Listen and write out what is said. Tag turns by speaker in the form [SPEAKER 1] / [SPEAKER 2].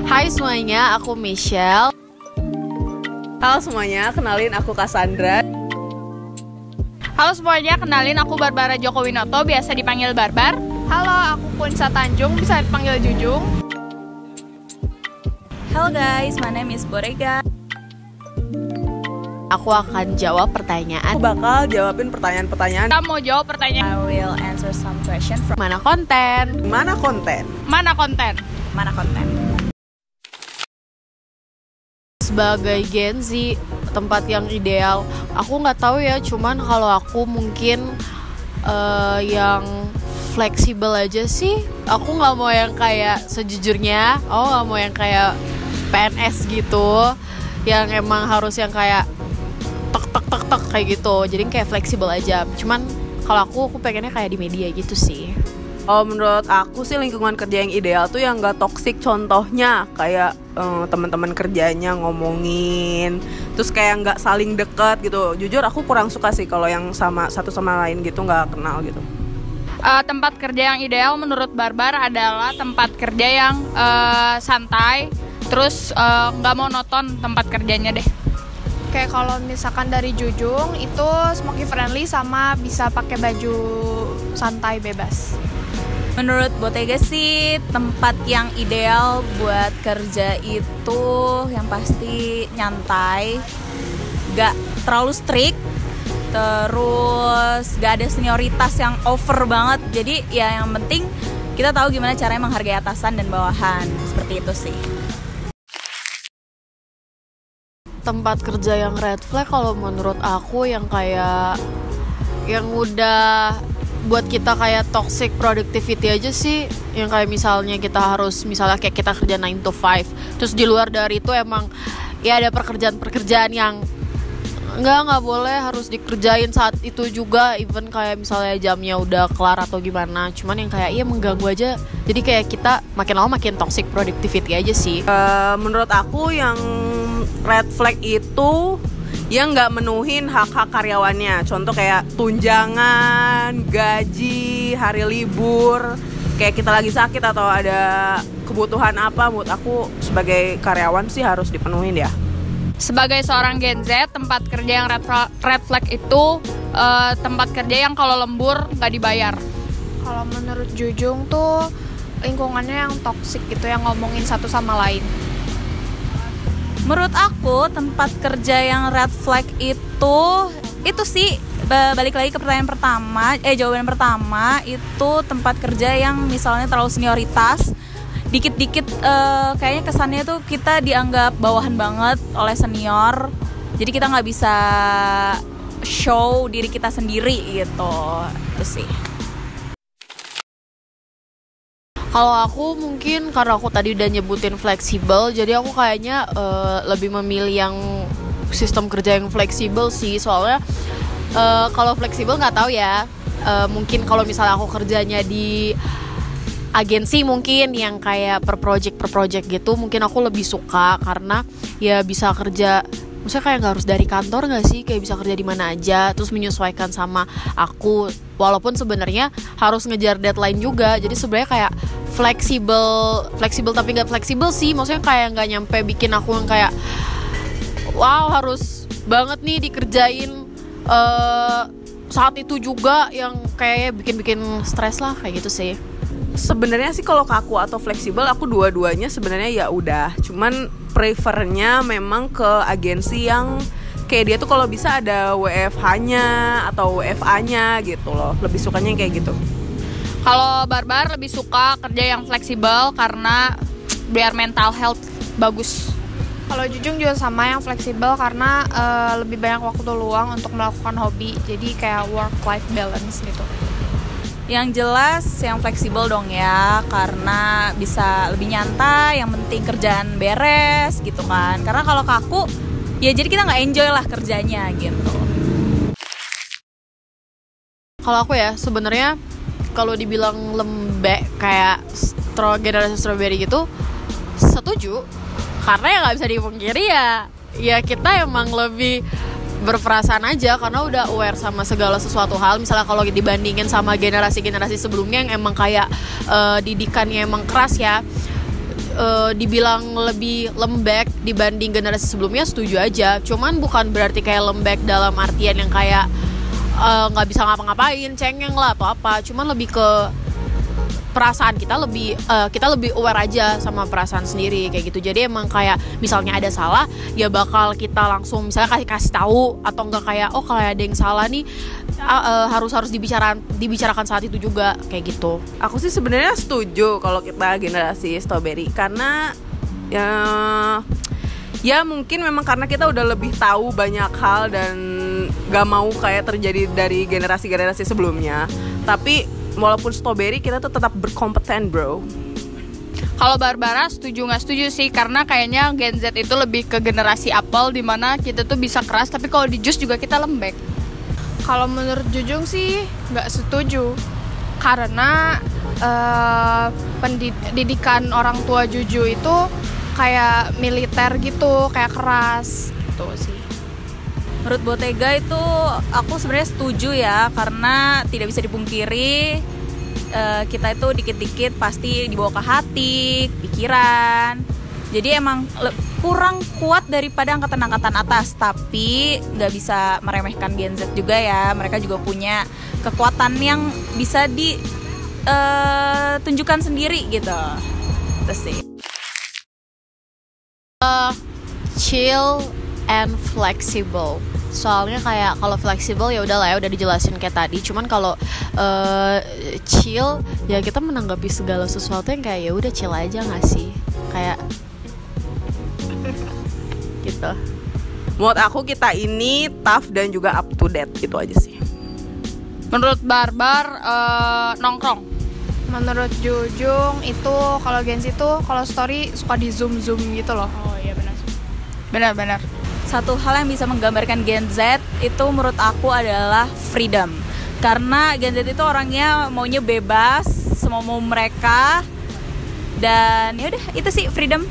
[SPEAKER 1] Hai semuanya, aku Michelle.
[SPEAKER 2] Halo semuanya, kenalin aku Cassandra.
[SPEAKER 3] Halo semuanya, kenalin aku Barbara Joko Winoto, biasa dipanggil Barbar.
[SPEAKER 4] Halo, aku Punsa Tanjung, bisa dipanggil Jujung.
[SPEAKER 5] Hello guys, my name is Borega.
[SPEAKER 1] Aku akan jawab pertanyaan.
[SPEAKER 2] Aku bakal jawabin pertanyaan-pertanyaan.
[SPEAKER 3] Kita mau jawab pertanyaan.
[SPEAKER 5] I will answer some question from
[SPEAKER 1] Mana konten?
[SPEAKER 2] Mana konten?
[SPEAKER 3] Mana konten?
[SPEAKER 5] mana konten.
[SPEAKER 1] Sebagai Gen Z, tempat yang ideal, aku nggak tahu ya. Cuman kalau aku mungkin yang fleksibel aja sih. Aku nggak mau yang kayak sejujurnya. Aku nggak mau yang kayak PNS gitu, yang emang harus yang kayak tek kayak gitu. Jadi kayak fleksibel aja. Cuman kalau aku pengennya kayak di media gitu sih.
[SPEAKER 2] Oh, menurut aku sih lingkungan kerja yang ideal tuh yang gak toksik. Contohnya kayak teman-teman kerjanya ngomongin, terus kayak nggak saling deket gitu. Jujur aku kurang suka sih kalau yang sama satu sama lain gitu nggak kenal gitu.
[SPEAKER 3] Tempat kerja yang ideal menurut Barbar adalah tempat kerja yang santai, terus nggak monoton tempat kerjanya deh.
[SPEAKER 4] Kayak kalau misalkan dari Jujung itu smoky friendly sama bisa pakai baju santai bebas.
[SPEAKER 5] Menurut Botega sih tempat yang ideal buat kerja itu yang pasti nyantai, gak terlalu strict, terus gak ada senioritas yang over banget. Jadi ya yang penting kita tahu gimana caranya menghargai atasan dan bawahan, seperti itu sih.
[SPEAKER 1] Tempat kerja yang red flag kalau menurut aku yang kayak yang udah buat kita kayak toxic productivity aja sih. Yang kayak misalnya kita harus kayak kita kerja 9 to 5, terus di luar dari itu emang ya ada pekerjaan yang nggak boleh harus dikerjain saat itu juga, even kayak misalnya jamnya udah kelar atau gimana. Cuman yang kayak mengganggu aja. Jadi kayak kita makin lama makin toxic productivity aja sih.
[SPEAKER 2] Menurut aku yang red flag itu yang nggak menuhin hak-hak karyawannya. Contoh kayak tunjangan, gaji, hari libur. Kayak kita lagi sakit atau ada kebutuhan apa, menurut aku sebagai karyawan sih harus dipenuhin ya.
[SPEAKER 3] Sebagai seorang Gen Z, tempat kerja yang red flag itu tempat kerja yang kalau lembur nggak dibayar.
[SPEAKER 4] Kalau menurut Jujung tuh lingkungannya yang toksik gitu, yang ngomongin satu sama lain.
[SPEAKER 5] Menurut aku tempat kerja yang red flag itu sih balik lagi ke jawaban pertama itu tempat kerja yang misalnya terlalu senioritas, dikit-dikit kayaknya kesannya tuh kita dianggap bawahan banget oleh senior, jadi kita nggak bisa show diri kita sendiri gitu. Itu sih.
[SPEAKER 1] Kalau aku mungkin karena aku tadi udah nyebutin fleksibel, jadi aku kayaknya lebih memilih yang sistem kerja yang fleksibel sih. Soalnya kalau fleksibel nggak tahu ya, mungkin kalau misalnya aku kerjanya di agensi mungkin yang kayak per project gitu, mungkin aku lebih suka karena ya bisa kerja. Maksudnya kayak nggak harus dari kantor nggak sih, kayak bisa kerja di mana aja, terus menyesuaikan sama aku. Walaupun sebenarnya harus ngejar deadline juga, jadi sebenarnya kayak fleksibel tapi nggak fleksibel sih. Maksudnya kayak nggak nyampe bikin aku yang kayak wow harus banget nih dikerjain saat itu juga, yang kayak bikin stres lah kayak gitu sih.
[SPEAKER 2] Sebenarnya sih kalau kaku atau fleksibel aku dua-duanya sebenarnya ya udah. Cuman prefernya memang ke agensi yang kayak dia tuh kalau bisa ada WFH-nya atau WFA-nya gitu loh. Lebih sukanya yang kayak gitu.
[SPEAKER 3] Kalau Barbar lebih suka kerja yang fleksibel karena biar mental health bagus.
[SPEAKER 4] Kalau Jujung juga sama, yang fleksibel karena lebih banyak waktu luang untuk melakukan hobi. Jadi kayak work-life balance gitu.
[SPEAKER 5] Yang jelas yang fleksibel dong ya, karena bisa lebih nyantai, yang penting kerjaan beres gitu kan. Karena kalau kaku ya jadi kita nggak enjoy lah kerjanya gitu.
[SPEAKER 1] Kalau aku ya sebenarnya kalau dibilang lembek kayak generasi strawberry gitu, setuju. Karena ya nggak bisa dipungkiri ya kita emang lebih berperasaan aja karena udah aware sama segala sesuatu hal. Misalnya kalau dibandingin sama generasi-generasi sebelumnya yang emang kayak didikannya emang keras ya, dibilang lebih lembek dibanding generasi sebelumnya, setuju aja. Cuman bukan berarti kayak lembek dalam artian yang kayak nggak bisa ngapa-ngapain, cengeng lah atau apa. Cuman lebih ke perasaan kita lebih aware aja sama perasaan sendiri kayak gitu. Jadi emang kayak misalnya ada salah ya bakal kita langsung misalnya kasih tahu, atau enggak kayak oh kalau ada yang salah nih harus dibicarakan saat itu juga kayak gitu.
[SPEAKER 2] Aku sih sebenarnya setuju kalau kita generasi strawberry, karena ya mungkin memang karena kita udah lebih tahu banyak hal dan gak mau kayak terjadi dari generasi-generasi sebelumnya. Tapi walaupun strawberry kita tuh tetap berkompeten, bro.
[SPEAKER 3] Kalau Barbara setuju nggak setuju sih, karena kayaknya Gen Z itu lebih ke generasi apel, dimana kita tuh bisa keras, tapi kalau di jus juga kita lembek.
[SPEAKER 4] Kalau menurut Jujung sih nggak setuju, karena pendidikan orang tua Juju itu kayak militer gitu, kayak keras gitu sih.
[SPEAKER 5] Menurut Bottega itu aku sebenarnya setuju ya, karena tidak bisa dipungkiri kita itu dikit-dikit pasti dibawa ke hati, pikiran. Jadi emang kurang kuat daripada angkatan-angkatan atas, tapi nggak bisa meremehkan Gen Z juga ya. Mereka juga punya kekuatan yang bisa ditunjukkan sendiri gitu. Itu sih.
[SPEAKER 1] Chill and flexible. Soalnya kayak kalau fleksibel ya udahlah ya, udah dijelasin kayak tadi. Cuman kalau chill ya kita menanggapi segala sesuatu yang kayak ya udah chill aja nggak sih, kayak gitu.
[SPEAKER 2] Menurut aku kita ini tough dan juga up to date gitu aja sih.
[SPEAKER 3] Menurut Barbar nongkrong.
[SPEAKER 4] Menurut Jujung itu kalau Gen Z itu kalau story suka di zoom gitu loh.
[SPEAKER 3] Oh iya benar.
[SPEAKER 5] Satu hal yang bisa menggambarkan Gen Z itu menurut aku adalah freedom. Karena Gen Z itu orangnya maunya bebas, semau mereka. Dan ya udah itu sih freedom.